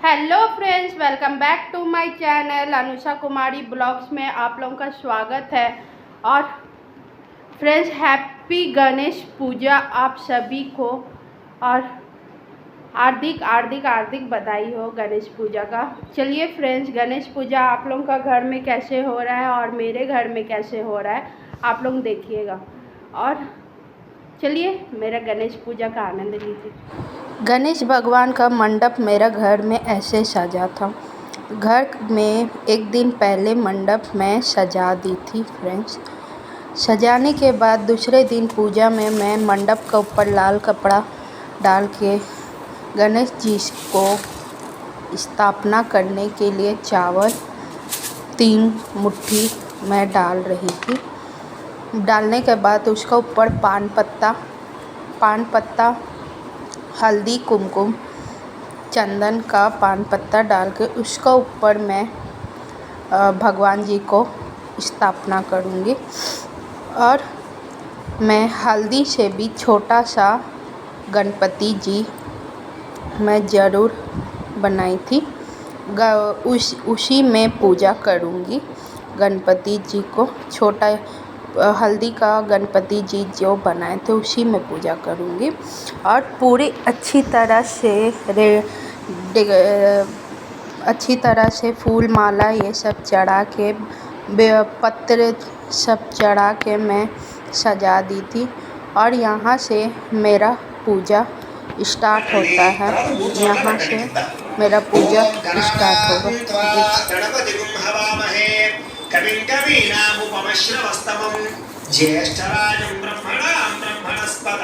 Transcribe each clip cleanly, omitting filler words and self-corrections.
Hello friends, welcome back to my channel Anusha Kumari blogs में आप लोगों का स्वागत है। और फ्रेंड्स, हैप्पी गणेश पूजा आप सभी को, और हार्दिक हार्दिक हार्दिक बधाई हो गणेश पूजा का। चलिए फ्रेंड्स, गणेश पूजा आप लोगों का घर में कैसे हो रहा है और मेरे घर में कैसे हो रहा है आप लोग देखिएगा। और चलिए मेरा गणेश पूजा का आनंद लीजिए। गणेश भगवान का मंडप मेरा घर में ऐसे सजा था। घर में एक दिन पहले मंडप मैं सजा दी थी फ्रेंड्स। सजाने के बाद दूसरे दिन पूजा में मैं मंडप के ऊपर लाल कपड़ा डाल के गणेश जी को स्थापना करने के लिए चावल 3 मुट्ठी मैं डाल रही थी। डालने के बाद उसका ऊपर पान पत्ता, हल्दी, कुमकुम, चंदन का पान पत्ता डाल के उसका ऊपर मैं भगवान जी को स्थापना करूँगी। और मैं हल्दी से भी छोटा सा गणपति जी मैं ज़रूर बनाई थी। उसी में पूजा करूँगी गणपति जी को। छोटा हल्दी का गणपति जी जो बनाए थे उसी में पूजा करूँगी। और पूरी अच्छी तरह से फूल माला ये सब चढ़ा के, बेलपत्र सब चढ़ा के मैं सजा दी थी। और यहाँ से मेरा पूजा स्टार्ट होता है। यहाँ से मेरा पूजा स्टार्ट होगा। कविं कवीनामुपमश्रवस्तमं ज्येष्ठराजं ब्रह्मणस्पत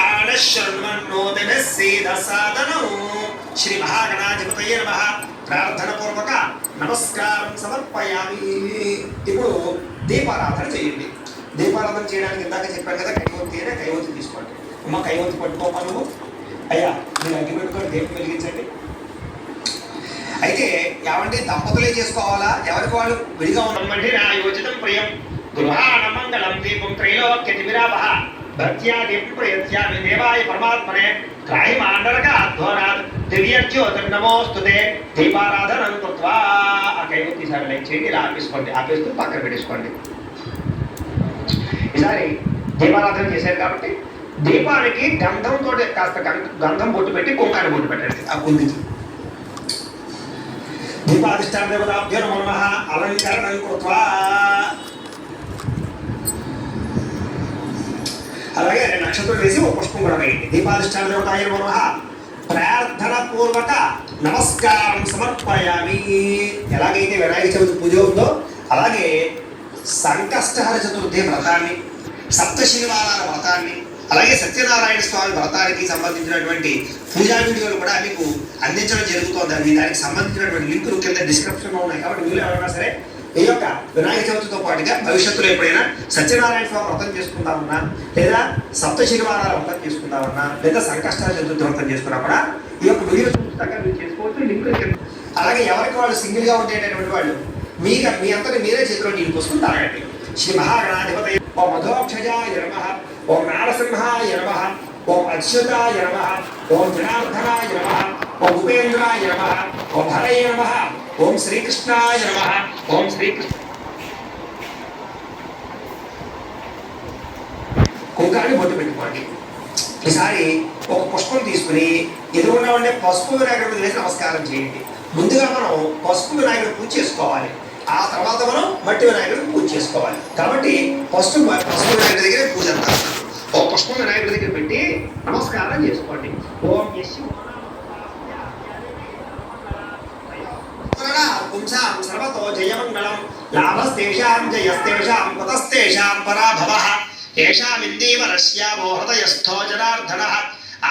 आनश्शृण्वन्नोतिभिः सीदसादनम् श्री महागणाधिपतये नमः। ప్రార్థనపూర్వక నమస్కారం సమర్పయామి। ఇప్పుడు దీపారాధన చేయండి। దీపారాధన చేయడానికి ఇందాక చెప్పాను కదా, కైవోతి అనే కైవోతి తీసుకోండి। అమ్మ కైవోతి పట్టుకోమా నువ్వు? అయ్యా మీరు అగ్గి పెట్టుకొని దీపం వెలిగించండి। అయితే ఏమంటే దంపతులే చేసుకోవాలా, ఎవరికి వాళ్ళు విడిగా ఉండమంటే నా యోజితం ప్రియం గృహాణ మంగళం దీపం త్రైలోక్యతివిరాపః భక్త్యా దీపం ప్రయత్యామి దేవాయ పరమాత్మనే త్రాహి మాండరక అధ్వనాత్ దివ్యజ్యోతిర్నమోస్తుతే దీపారాధనం కృత్వా ఆ కైవోతి సారి లైక్ చేయండి, ఇలా ఆపేసుకోండి, ఆపేస్తూ పక్కన పెట్టేసుకోండి। ఈసారి దీపారాధన చేశారు కాబట్టి దీపానికి గంధంతో కాస్త గంధం బొట్టు పెట్టి కుంకాన్ని బొట్టు పెట్టండి। ఆ కుందించి దీపాధిష్టాన దేవతాభ్యో నమో నమః అలంకరణం కృత్వా అలాగే నక్షత్రం వేసి ఒక పుష్పం కూడా వేయండి। దీపాధిష్టాన దేవతాయ నమో నమః ప్రార్థన పూర్వక నమస్కారం సమర్పయామి। ఎలాగైతే వినాయక చవితి పూజ ఉందో అలాగే సంకష్టహర చతుర్థి వ్రతాన్ని, సప్తశనివారాల వ్రతాన్ని, అలాగే సత్యనారాయణ స్వామి వ్రతానికి సంబంధించినటువంటి పూజా వీడియోలు కూడా మీకు అందించడం జరుగుతోంది। అది దానికి సంబంధించినటువంటి లింకులు కింద డిస్క్రిప్షన్లో ఉన్నాయి కాబట్టి మీరు ఎవరైనా సరే ఈ యొక్క వినాయక చవితితో పాటుగా భవిష్యత్తులో ఎప్పుడైనా సత్యనారాయణ స్వామి వ్రతం చేసుకుందామన్నా, లేదా సప్త శనివారాల వ్రతం చేసుకుందామన్నా, లేదా సంకష్టాల చతుర్థి వ్రతం చేసుకున్నా కూడా ఈ యొక్క వీడియో చూస్తాక మీరు చేసుకోవచ్చు। లింకులు కింద అలాగే ఎవరికి వాళ్ళు సింగిల్గా ఉండేటటువంటి వాళ్ళు మీ అంతటి మీరే చేతిలో నీళ్ళు పోసుకుని తాగండి। శ్రీ మహాగణాధిపతయ ఓం మధోక్షజాయ నమః, ఓం నారసింహాయ నమః, ఓం అచ్యుతాయ నమః, ఓం జనార్దనాయ నమః, ఓం ఉపేంద్రాయ నమః, ఓం హరయ నమః, ఓం శ్రీకృష్ణాయ నమః, ఓం శ్రీకృష్ణ కుంకాన్ని బొట్టు పెట్టుకోండి। ఈసారి ఒక పుష్పం తీసుకుని ఎదురుగా ఉండే పసుపు వినాయకుడి వేసి నమస్కారం చేయండి। ముందుగా మనం పసుపు వినాయకుడి పూజ చేసుకోవాలి, ఆ తర్వాత మనం మట్టి వినాయకుడికి పూజ చేసుకోవాలి। కాబట్టి పసుపు వినాయకుడి దగ్గర పూజ అంటారు। ఓ పుష్పం వినాయకుడి దగ్గర పెట్టి నమస్కారం చేసుకోండి। ఓం పుంసాం సర్వతో జయమంగళం లాభస్తేషాం జయస్తేషాం పతస్తేషాం పరాభవః ఏషామిందీవరస్యామో హృదయస్థో జనార్దనః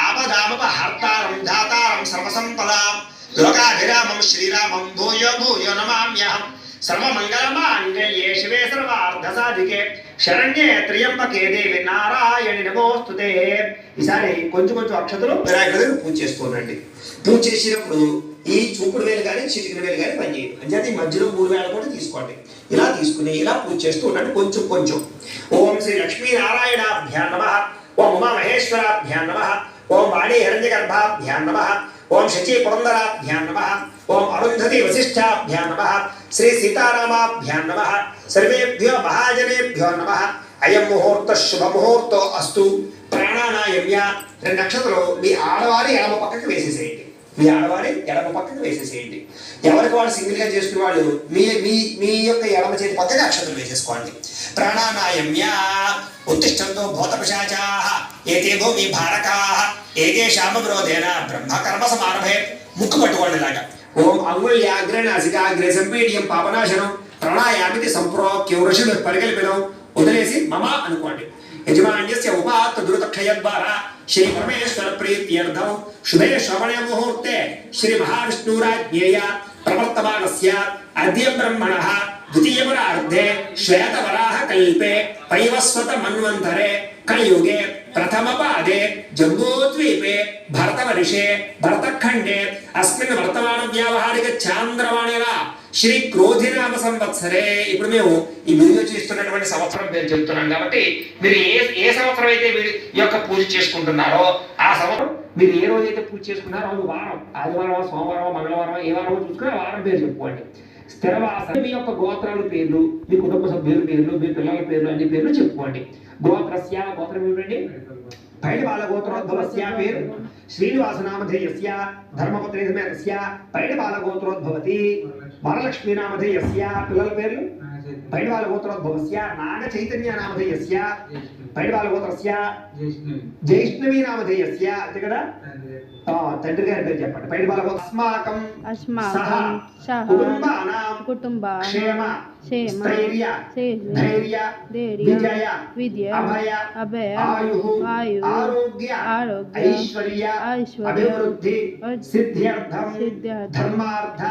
ఆపదామపహర్తారం ధాతారం సర్వసంపదాం లోకాభిరామం శ్రీరామం భూయో భూయో నమామ్యహం సర్వమంగళమాంగళ్యే శివే సర్వార్థసాధికే శరణ్యే త్ర్యంబకే దేవి నారాయణి నమోస్తుతే। ఈసారి కొంచెం అక్షతలు వినాయకుడిని పూజ చేసుకోనండి। పూజ చేసినప్పుడు ఈ చూపుడు వేలు కానీ చిటికిన వేలు కానీ పనిచేయదు, అంటే మధ్యలో 3 వేలు కూడా తీసుకోండి। ఇలా తీసుకుని ఇలా పూజ చేస్తూ ఉండండి కొంచెం। ఓం శ్రీ లక్ష్మీనారాయణాభ్యాం నమః, ఓం ఉమామహేశ్వరాభ్యాం నమః, ఓం వాణీ హిరణ్యగర్భాభ్యాం నమః, ఓం శచీ పురందరాభ్యాం నమః, ఓం అరుంధతి వశిష్ఠాభ్యాం నమః, శ్రీ సీతారామాభ్యాం నమః, సర్వేభ్యో మహాజనేభ్యో నమః. అయం ముహూర్త శుభ ముహూర్తో అస్తు. ప్రాణానాయమ్య. 2 నక్షత్రాలు మీ ఆడవారి ఎడమ పక్కకి వేసేసేయండి. మీ ఆడవారి ఎడమ పక్కకి వేసేసేయండి. ఎవరికి వాళ్ళు సింగిల్గా చేసుకునే వాళ్ళు మీ మీ మీ యొక్క ఎడమ చేతి పక్కకి అక్షతలు వేసేసుకోండి. ప్రాణానాయమ్య. ఉత్తిష్టంతో భూతపిశాచాః ఏతే భూమి భారకాః ఏకేషామవిరోధేన బ్రహ్మకర్మ సమారభే. ముక్కు పట్టుకోండి ఇలాగా. ఓం అంగుళ్యాగ్రే నాసికాగ్రే సంపీడ్యం పాపనాశనం ప్రణాయామితి సంప్రోక్యం ఋషులు పరికల్పినం. వదిలేసి మమ అనుకోండి. యజమాన్యస్య ఉపాత్త దురుతక్షయ ద్వారా శ్రీ పరమేశ్వర ప్రీత్యర్థం శుభే శ్రవణ ముహూర్తే శ్రీ మహావిష్ణురాజ్ఞేయ ప్రవర్తమానస్య అద్య బ్రహ్మణః ద్వితీయపరార్ధే శ్వేతవరాహ కల్పే వైవస్వత మన్వంతరే కలియుగే ప్రథమపాదే జంబూద్వీపే భరతవర్షే భరతఖండే అస్మిన్ వర్తమాన వ్యావహారిక చాంద్రవాణిన శ్రీ క్రోధినామ సంవత్సరే. ఇప్పుడు మేము ఈ వీడియో చేస్తున్నటువంటి సంవత్సరం పేరు చెప్తున్నాం కాబట్టి మీరు ఏ సంవత్సరం అయితే వీడి యొక్క పూజ చేసుకుంటున్నారో ఆ సంవత్సరం మీరు ఏ రోజైతే పూజ చేసుకున్నారో అది వారం, ఆదివారం, సోమవారం, మంగళవారం, ఏ వారం చూసుకుని ఆ వారం పేరు చెప్పుకోండి. స్థిరవాస మీ యొక్క గోత్రాల పేర్లు, మీ కుటుంబ సభ్యుల పేర్లు, మీ పిల్లల పేర్లు, అన్ని పేర్లు చెప్పుకోండి. గోత్రస్య గోత్రం ఏమిటండి? పైడిపాల గోత్రోద్భవస్య పేరు శ్రీనివాసనామధేయస్య ధర్మపత్రే సమేతస్య పైడిపాల గోత్రోద్భవతి. వరలక్ష్మీ నామధేయస్య పిల్లల పేర్లు పైడిపాల గోత్రోద్భవస్య నాగ చైతన్య నామధేయస్య పైడిపాల గోత్రస్య జైష్ణవి నామధేయస్య. అంతే కదా? తండ్రి గారి పేరు చెప్పండి. పైడిపాల అస్మాకం సహ కుటుంబానాం క్షేమ స్థైర్య ధైర్య విజయ అభయ ఆయుః ఆరోగ్య ఐశ్వర్య అభివృద్ధి సిద్ధ్యర్థం ధర్మార్థ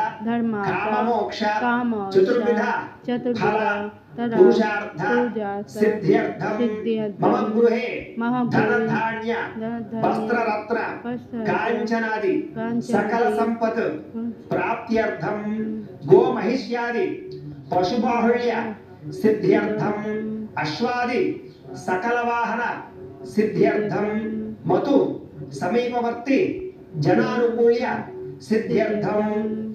కామమోక్ష చతుర్విధ ఫల పురుషార్థ సిద్ధ్యర్థం మమ గృహే ధనధాన్య వస్త్రరత్న కాంచనాది సకల సంపత్ ప్రాప్త్యర్థం గోమహిష్యాది పశుబాహుళ్య సిద్ధ్యర్థం అశ్వాది సకల వాహన సిద్ధ్యర్థం మతు సమీపవర్తి జనానుకూల్య సిద్ధ్యర్థం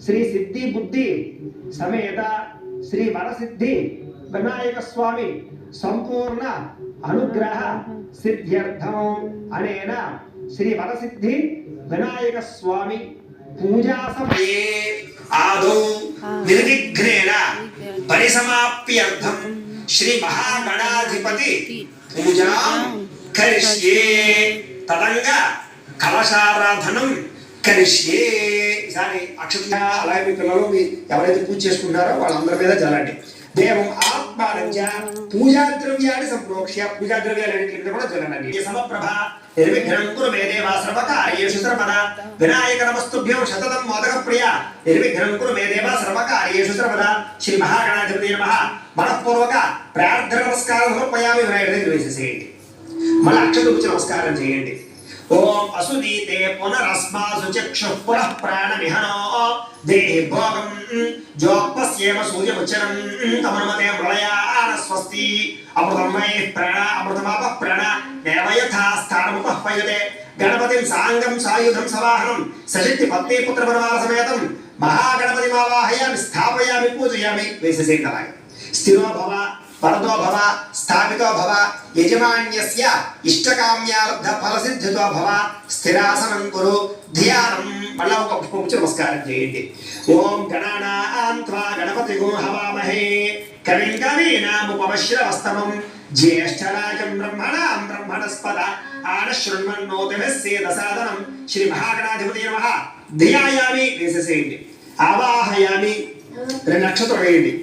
శ్రీ సిద్ధి బుద్ధి సమేత శ్రీ వరసిద్ధి వినాయక స్వామి సంపూర్ణ అనుగ్రహ సిద్ధ్యర్థం అనేన శ్రీ వరసిద్ధి వినాయక స్వామి పూజా సమయే ఆదౌ నిర్విఘ్నేన పరిసమాప్త్యర్థం శ్రీ మహాగణాధిపతి పూజాం కరిష్యే. తదంగా కలశారాధనం కరిష్యే. ఈసారి అక్షత అలాగే మీ పిల్లలు మీ ఎవరైతే పూజ చేసుకుంటారో వాళ్ళందరి మీద జలండి. దేవం ఆత్మానంచ పూజా ద్రవ్యాన్ని సంప్రోక్ష్య. పూజా ద్రవ్యాలన్నింటి కూడా జలండి. సమప్రభ నిర్విఘ్నం కురు మే దేవా సర్వకార్యేషు సర్వదా. వినాయక నమస్తుభ్యం శతతం మోదక ప్రియ నిర్విఘ్నం కురు మే దేవా సర్వకార్యేషు సర్వదా. శ్రీ మహాగణాధిపతి నమః. మనఃపూర్వక ప్రార్థన నమస్కారం సమర్పయామి. వినాయకుడి దగ్గర వేసేసేయండి. మళ్ళీ అక్షతూచి నమస్కారం చేయండి. ఓం అసుదీతే పునరస్మాసు చక్షుః పునః ప్రాణమిహనో దేహి భోగం జోపస్యేమ సూర్యముచ్చరం తమనుమతే మృళయాన స్వస్తి. అమృతమై ప్రాణ అమృతమాప ప్రాణ దేవయథా స్థానముపహ్వయతే. గణపతిం సాంగం సాయుధం సవాహనం సశక్తి పత్ని పుత్ర పరివార సమేతం మహాగణపతి మావాహయామి స్థాపయామి పూజయామి. వేసేసేయండి. అలాగే స్థిరో భవ వరదో భవ స్థాపితో భవ యజమాన్యస్య ఇష్టకామ్యార్థ ఫలసిద్ధితో భవ స్థిరాసనం కురు ధ్యానం. మళ్ళా ఒక పుష్పముచ్చి నమస్కారం చేయండి. ఓం గణానాం త్వా గణపతిగో హవామహే కవిం కవీనాముపమశ్రవస్తమం జ్యేష్ఠరాజం బ్రహ్మణాం బ్రహ్మణస్పద ఆనశృణ్వన్నోతిభిः సేదసాదనం. శ్రీ మహాగణాధిపతి నమః. ధ్యాయామి. వేసేసేయండి. ఆవాహయామి. 2 నక్షత్రం వేయండి.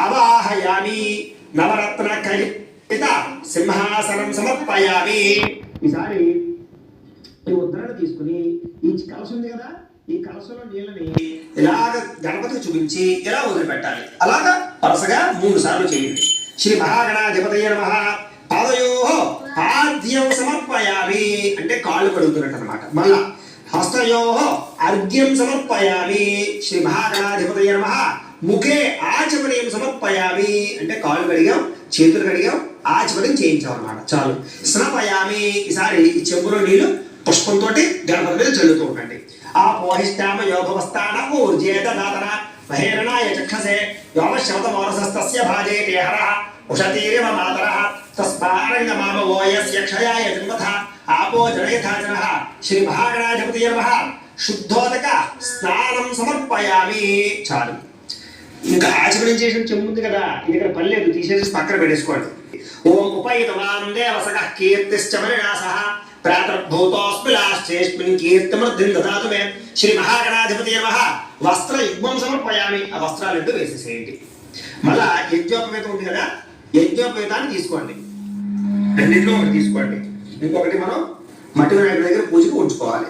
ఆవాహయామి. నవరత్న కలిత సింహాసనం సమర్పయామి. ఈసారి ఈ ఉద్ధరణ తీసుకుని ఈ కలశం ఉంది కదా, ఈ కలశంలో నీళ్ళని ఇలాగ గణపతికి చూపించి ఇలా వదిలిపెట్టాలి. అలాగా వరుసగా 3 సార్లు చేయండి. శ్రీ మహాగణాధిపతయే నమః. పాదయోః ఆద్యం సమర్పయామి అంటే కాళ్ళు కడుగుతున్నట్టు అనమాట. మళ్ళా హస్తయోః అర్ఘ్యం సమర్పయామి. శ్రీ మహాగణాధిపతయే నమః. ముఖే ఆచమనీయం సమర్పయామి అంటే కాళ్ళు కడిగాం, చేతులు కడిగాం, ఆచమనం చేయించాం అన్నమాట. చాలు. స్నపయామి. ఈసారి ఈ చెంబులో నీళ్లు పుష్పంతో గణపతి మీద చల్లుతూ ఉండండి. ఆపోహిష్టామ యోగవస్థాన ఊర్జేత దాతన మహేరణాయ చక్షసే యోమశవతమోరసస్తస్య భాజేతే హరః ఉషతీరివ మాతరః తస్మారంగమామవో యస్య క్షయాయ జన్మథ ఆపో జనయథాచనః శ్రీ మహాగణాధిపతియే నమః శుద్ధోదక స్నానం సమర్పయామి. చాలు. ఇంకా ఆచమనం చేసిన చెంబు ఉంది కదా, ఇది ఇక్కడ పని లేదు, తీసేసి పక్కన పెట్టేసుకోండి. ఓం ఉపైతవాన్ దేవసగ కీర్తిశ్చ మరినాసః ప్రాతర్భూతోస్మిలాశ్చేస్మిన్ కీర్తిమృద్ధిం దదాతు మే. శ్రీ మహాగణాధిపతియే నమః వస్త్రయుగ్మం సమర్పయామి. ఆ వస్త్రాలు ఎంతో వేసేసేయండి. మళ్ళా యజ్ఞోపవేతం ఉంది కదా, యజ్ఞోపవేతాన్ని తీసుకోండి. రెండింటిలో ఒకటి తీసుకోండి. ఇంకొకటి మనం మట్టి వినాయకుడి దగ్గర పూజకు ఉంచుకోవాలి.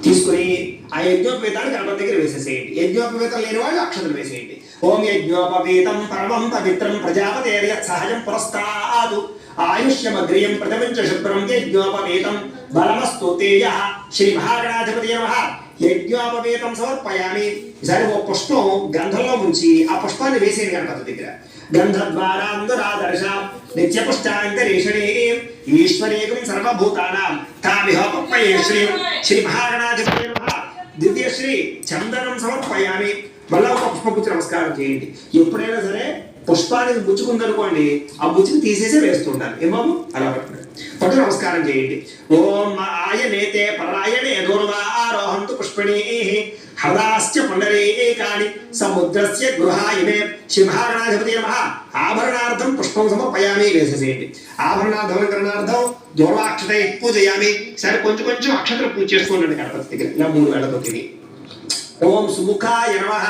తీసుకుని ఆ యజ్ఞోపవేతాన్ని గణపతి దగ్గర వేసేసేయండి. యజ్ఞోపవేతం లేని వాళ్ళు అక్షతలు వేసేయండి. ఓం యజ్ఞోపవేతం పరమం పవిత్రం ప్రజాపతేర్యత్ సహజం పురస్తాదు ఆయుష్యమగ్రియం ప్రథమంచ శుభ్రం యజ్ఞోపవేతం బలమస్తు తేజ. శ్రీ మహాగణాధిపతియే నమః యజ్ఞోపవేతం సమర్పయామి. ఈసారి ఓ పుష్పం గంధంలో ముంచి ఆ పుష్పాన్ని వేసేయండి గణపతి దగ్గర. గంధద్వారాంధురాదర్శ నిత్యపుష్టాంతరేషణే ఈశ్వరేకం సర్వభూతానాం తామిహోపప్పయే శ్రీ మహాగణాధిపతియే నమః దివ్యశ్రీ చందనం సమర్పయామి. మళ్ళా ఒక పుష్పపుచ్చి నమస్కారం చేయండి. ఎప్పుడైనా సరే పుష్పానికి ముచ్చుకుందనుకోండి, ఆ ముచ్చుని తీసేసే వేస్తుంటారు. ఏమాము అలా పట్టు నమస్కారం చేయండి. ఓం ఆయనేతే పరాయణే దూర్వా ఆరోహంతు పుష్పిణీ హృదాశ్చ పుండరీకాని సముద్రస్య గృహాయమే. శ్రీ మహాగణాధిపతియే నమః ఆభరణార్థం పుష్పం సమర్పయామి. వేసేసేయండి. ఆభరణార్థం దూర్వాక్షతై పూజయామి. సరే కొంచెం కొంచెం అక్షతలు పూజ చేసుకోండి గణపతి దగ్గర ఇలా 3 వేళతో తిని. ఓం సుముఖాయ నమః,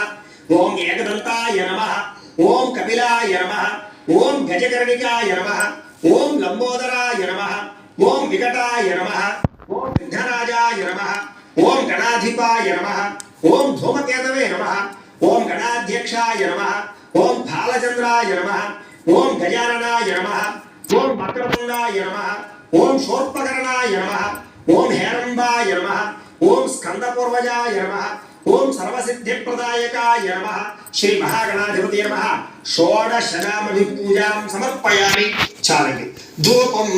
ఓం ఏకదంతాయ నమః, ఓం కపిలాయ నమః, ఓం గజకర్ణికాయ నమః, ఓం లంబోదరాయ నమః, ఓం వికటాయ నమః, ఓం విఘ్నరాజాయ నమః, ఓం గణాధిపాయ నమః, ఓం ధూమకేతవే నమః, ఓం గణాధ్యక్షాయ నమః, ఓం బాలచంద్రాయ నమః, ఓం గజాననాయ నమః, ఓం వక్రతుండాయ నమః, ఓం శూర్పకర్ణాయ నమః, ఓం హేరంబాయ నమః, ఓం స్కందపూర్వజాయ నమః, ఓం సర్వసిద్ధిప్రదాయకాయ నమః. శ్రీ మహాగణాధిపతియే నమః షోడశనామభి పూజాం సమర్పయామి. చాలండి. ధూపం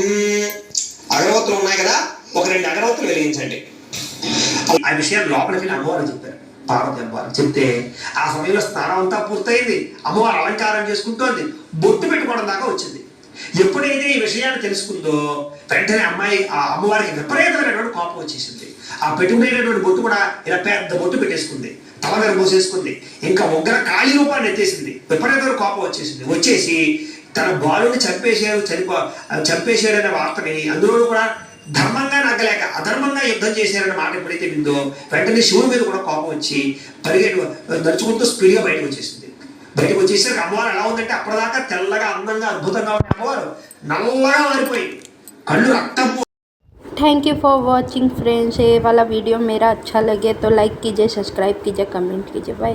అగరవత్తులు ఉన్నాయి కదా, ఒక 2 అగరవత్తులు వెలిగించండి. ఆ విషయాన్ని లోపలికి అమ్మవారు చెప్పారు. పార్వతి అమ్మవారు చెప్తే ఆ సమయంలో స్నానం అంతా పూర్తయింది. అమ్మవారు అలంకారం చేసుకుంటోంది. బొట్టు పెట్టుకోవడం దాకా వచ్చింది. ఎప్పుడైతే ఈ విషయాన్ని తెలుసుకుందో వెంటనే ఆ అమ్మవారికి విపరీతమైనటువంటి కోపం వచ్చేసింది. ఆ పెట్టుకునేటువంటి బొట్టు కూడా ఇలా పెద్ద బొట్టు పెట్టేసుకుంది. తల మీద పోసేసుకుంది. ఇంకా ఉగ్ర కాళీ రూపాన్ని ఎత్తేసింది. విపరీతమైన కోపం వచ్చేసి తన బాలుని చంపేశాడనే వార్తని, అందులో కూడా ధర్మంగా నగ్గలేక అధర్మంగా యుద్ధం చేశారన్న మాట ఎప్పుడైతే విందో వెంటనే శివుడి మీద కూడా కోపం వచ్చి నడుచుకుంటూ స్పీడ్గా బయటకు వచ్చేసింది. బయటకు వచ్చేసరికి అమ్మవారు ఎలా ఉందంటే అప్పటిదాకా తెల్లగా అందంగా అద్భుతంగా ఉండే అమ్మవారు నల్లగా మారిపోయింది. కళ్ళు రక్తం. Thank you for watching friends. ये वाला वीडियो मेरा अच्छा लगे तो लाइक कीजिए, सब्सक्राइब कीजिए, कमेंट कीजिए. बाय.